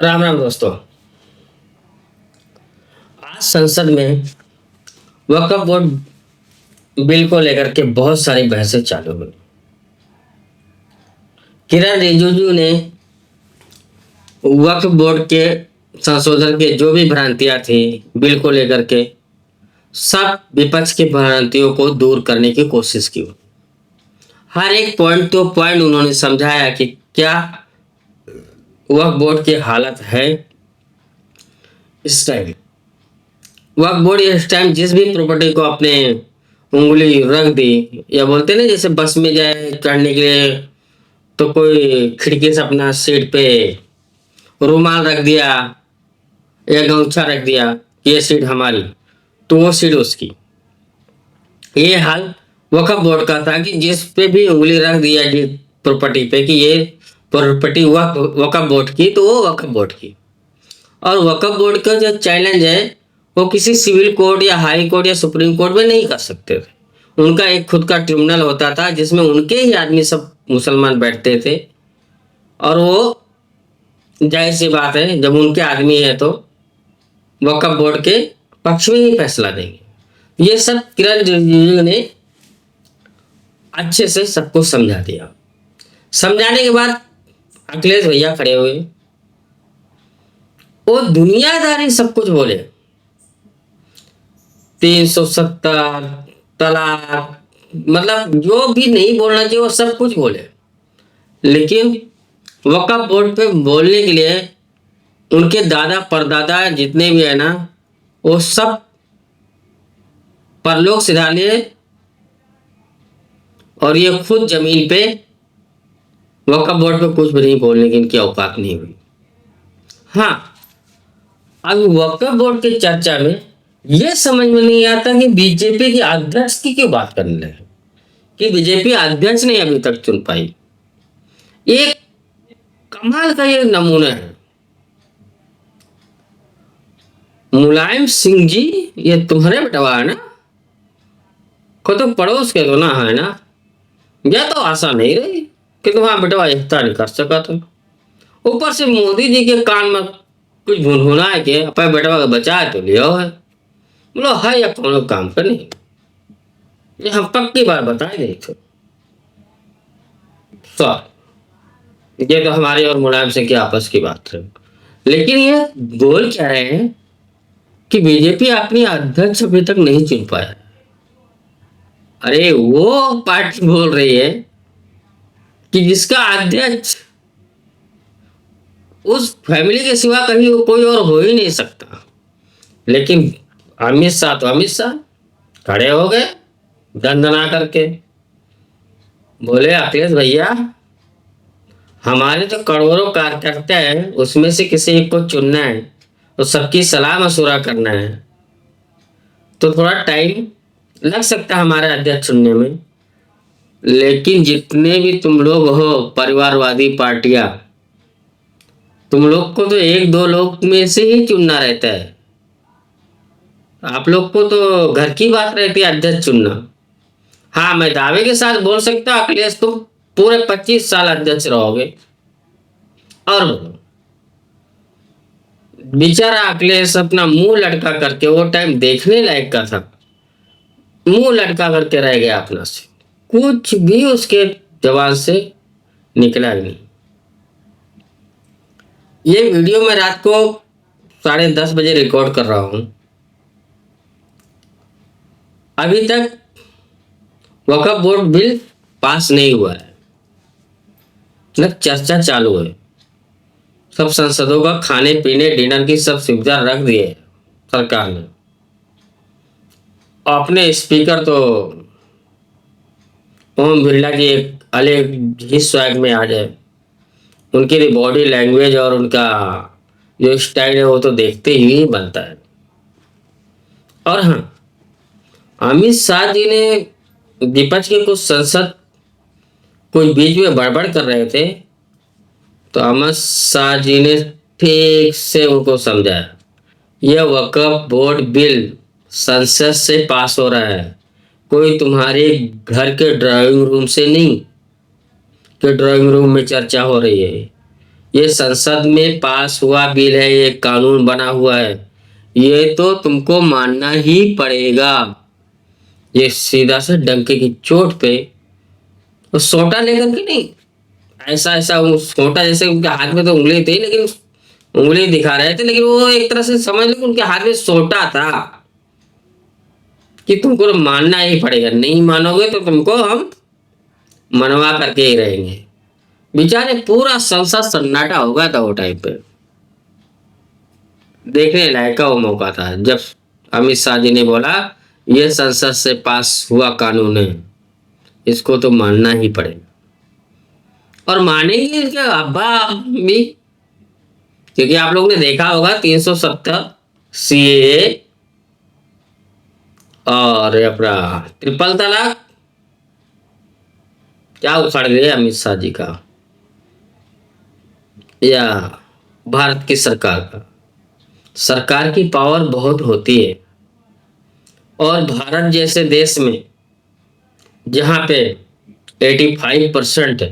राम राम दोस्तों। आज संसद में वक्फ बोर्ड बिल को लेकर के बहुत सारी बहसें चालू हुई। किरण रिजिजू ने वक्फ बोर्ड के संशोधन के जो भी भ्रांतियां थी बिल को लेकर के, सब विपक्ष की भ्रांतियों को दूर करने की कोशिश की। हर एक पॉइंट तो पॉइंट उन्होंने समझाया कि क्या वक्फ बोर्ड की हालत है। इस टाइम वक्फ बोर्ड इस टाइम जिस भी प्रॉपर्टी को अपने उंगली रख दी, या बोलते ना जैसे बस में जाए चढ़ने के लिए तो कोई खिड़की से अपना सीट पे रुमाल रख दिया या गमछा रख दिया कि ये सीट हमारी, तो वो सीट उसकी। ये हाल वक्फ बोर्ड का था कि जिस पे भी उंगली रख दिया जिस प्रॉपर्टी पे कि ये प्रॉपर्टी वक्फ बोर्ड की, तो वो वक्फ बोर्ड की। और वक्फ बोर्ड का जो चैलेंज है वो किसी सिविल कोर्ट या हाई कोर्ट या सुप्रीम कोर्ट में नहीं कर सकते थे। उनका एक खुद का ट्रिब्यूनल होता था जिसमें उनके ही आदमी सब मुसलमान बैठते थे, और वो जाहिर सी बात है जब उनके आदमी है तो वक्फ बोर्ड के पक्ष में ही फैसला देंगे। ये सब किरण रिजिजू ने अच्छे से सबको समझा दिया। समझाने के बाद अखिलेश भैया खड़े हुए, वो दुनियादारी सब कुछ बोले, 370 तलाक, मतलब जो भी नहीं बोलना चाहिए वो सब कुछ बोले। लेकिन वक्फ बोर्ड पे बोलने के लिए उनके दादा परदादा जितने भी है ना, वो सब परलोक सिधा लिए, और ये खुद जमीन पे वक्फ बोर्ड पे कुछ भी नहीं बोलने की इनकी औकात नहीं हुई। हाँ, अब वक्फ बोर्ड की चर्चा में ये समझ में नहीं आता कि बीजेपी के अध्यक्ष की क्यों बात करने लगे, कि बीजेपी अध्यक्ष ने अभी तक चुन पाई। एक कमाल का ये नमूना है। मुलायम सिंह जी, ये तुम्हारे बेटवा है ना, को तो पड़ोस के तो ना है ना, यह तो आशा नहीं रही कि तुम्हारा बेटवा इतना नहीं कर सका। तुम ऊपर से मोदी जी के कान में कुछ भुनभुना है कि अपने बेटवा का बचा तो लिया है, बोलो है या कौन काम का नहीं। ये हम पक्की बात बताए नहीं थे। ये तो हमारे और मुलायम सिंह की आपस की बात है। लेकिन ये बोल क्या रहे हैं कि बीजेपी अपनी अध्यक्ष अभी तक नहीं चुन पाया। अरे वो पार्टी बोल रही है कि जिसका अध्यक्ष उस फैमिली के सिवा कहीं कोई और हो ही नहीं सकता। लेकिन अमित शाह तो अमित शाह खड़े हो गए दंदना करके, बोले अखिलेश भैया हमारे तो करोड़ों कार्यकर्ता हैं, उसमें से किसी एक को चुनना है तो सबकी सलाह मशुरा करना है, तो थोड़ा टाइम लग सकता है हमारे अध्यक्ष चुनने में। लेकिन जितने भी तुम लोग हो परिवारवादी पार्टियां, तुम लोग को तो एक दो लोग में से ही चुनना रहता है। आप लोग को तो घर की बात रहती है अध्यक्ष चुनना। हाँ, मैं दावे के साथ बोल सकता हूँ अखिलेश तुम पूरे 25 साल अध्यक्ष रहोगे। और बोलो, बेचारा अखिलेश अपना मुंह लटका करके, वो टाइम देखने लायक का था, मुंह लटका करके रह गया अपना से, कुछ भी उसके जवान से निकला नहीं। ये वीडियो मैं रात को 10:30 बजे रिकॉर्ड कर रहा हूं। अभी तक वक्फ बोर्ड बिल पास नहीं हुआ है, न चर्चा चालू है। सब सांसदों का खाने पीने डिनर की सब सुविधा रख दी है सरकार ने। अपने स्पीकर तो ओम बिरला की एक अलग ही स्वैग में आ जाए। उनकी बॉडी लैंग्वेज और उनका जो स्टाइल है वो तो देखते ही बनता है। और हाँ, अमित शाह जी ने विपक्ष के कुछ सांसद कोई बीच में बड़बड़ कर रहे थे, तो अमित शाह जी ने ठीक से उनको समझाया, यह वक्फ बोर्ड बिल संसद से पास हो रहा है, कोई तुम्हारे घर के ड्राइंग रूम से नहीं कि ड्राइंग रूम में चर्चा हो रही है। ये संसद में पास हुआ बिल है, ये कानून बना हुआ है, ये तो तुमको मानना ही पड़ेगा। ये सीधा से डंके की चोट पे, तो सोटा लेकर के नहीं, ऐसा ऐसा वो सोटा, जैसे उनके हाथ में तो उंगली थी, लेकिन उंगली दिखा रहे थे, लेकिन वो एक तरह से समझ लो कि उनके हाथ में सोटा था कि तुमको तो मानना ही पड़ेगा, नहीं मानोगे तो तुमको हम मनवा करके ही रहेंगे। बेचारे पूरा संसद सन्नाटा हो गया था वो टाइम पे। देखने लायक का वो मौका था जब अमित शाह जी ने बोला ये संसद से पास हुआ कानून है, इसको तो मानना ही पड़ेगा। और मानेंगे क्या अब्बा भी, क्योंकि आप लोगों ने देखा होगा 370 सीएए और अपना ट्रिपल तलाक क्या उखाड़ दिया अमित शाह जी का या भारत की सरकार का। सरकार की पावर बहुत होती है, और भारत जैसे देश में जहां पे 85%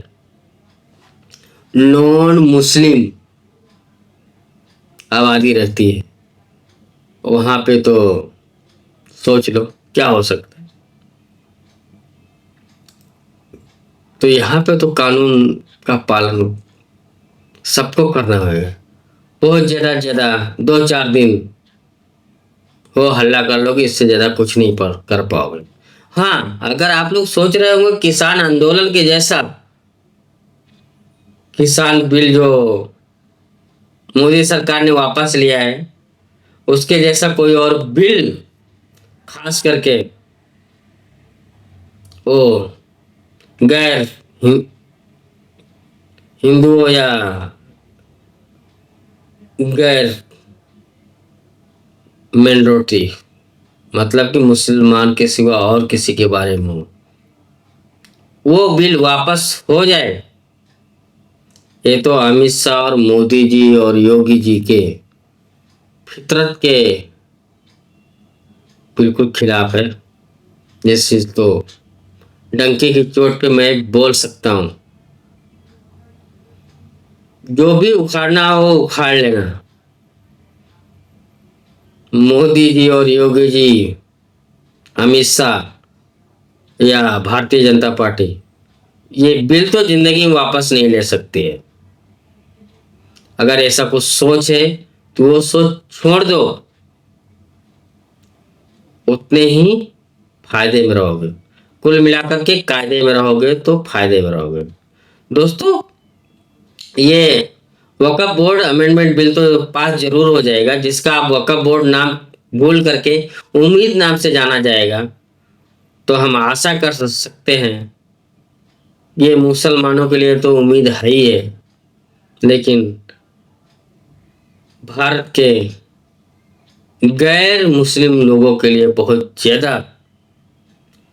नॉन मुस्लिम आबादी रहती है, वहां पे तो सोच लो क्या हो सकता है। तो यहाँ पे तो कानून का पालन सबको करना होगा। बहुत ज्यादा 2-4 दिन हो हल्ला कर लोगे, इससे ज्यादा कुछ नहीं कर पाओगे। हाँ, अगर आप लोग सोच रहे होंगे किसान आंदोलन के जैसा किसान बिल जो मोदी सरकार ने वापस लिया है, उसके जैसा कोई और बिल, खास करके वो गैर हिंदुओं या गैर मिनोरिटी, मतलब कि मुसलमान के सिवा और किसी के बारे में हो, वो बिल वापस हो जाए, ये तो अमित शाह और मोदी जी और योगी जी के फितरत के बिल्कुल खिलाफ है। ये चीज तो डंके की चोट पे मैं बोल सकता हूँ, जो भी उखाड़ना हो उखाड़ लेना। मोदी जी और योगी जी, अमित शाह या भारतीय जनता पार्टी, ये बिल तो जिंदगी में वापस नहीं ले सकती है। अगर ऐसा कुछ सोच है तो वो सोच छोड़ दो, उतने ही फायदे में रहोगे। कुल मिलाकर के कायदे में रहोगे तो फायदे में रहोगे। दोस्तों, ये वक्फ बोर्ड अमेंडमेंट बिल तो पास जरूर हो जाएगा, जिसका आप वक्फ बोर्ड नाम भूल करके उम्मीद नाम से जाना जाएगा। तो हम आशा कर सकते हैं, ये मुसलमानों के लिए तो उम्मीद है ही है, लेकिन भारत के गैर मुस्लिम लोगों के लिए बहुत ज्यादा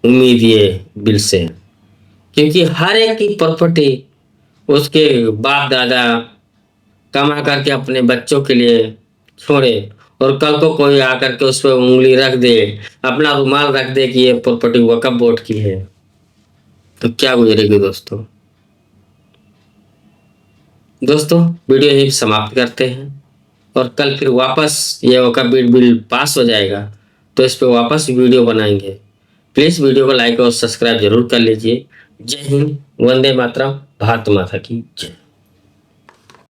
उम्मीद ये बिल से है। क्योंकि हर एक की प्रॉपर्टी उसके बाप दादा कमा करके अपने बच्चों के लिए छोड़े, और कल को कोई आकर के उस पर उंगली रख दे, अपना रुमाल रख दे कि ये प्रॉपर्टी वक्फ बोर्ड की है, तो क्या गुजरेगी दोस्तों। दोस्तों, वीडियो यही समाप्त करते हैं, और कल फिर वापस ये वक्फ बिल पास हो जाएगा तो इस पर वापस वीडियो बनाएंगे। प्लीज वीडियो को लाइक और सब्सक्राइब जरूर कर लीजिए। जय हिंद, वंदे मातरम, भारत माता की जय।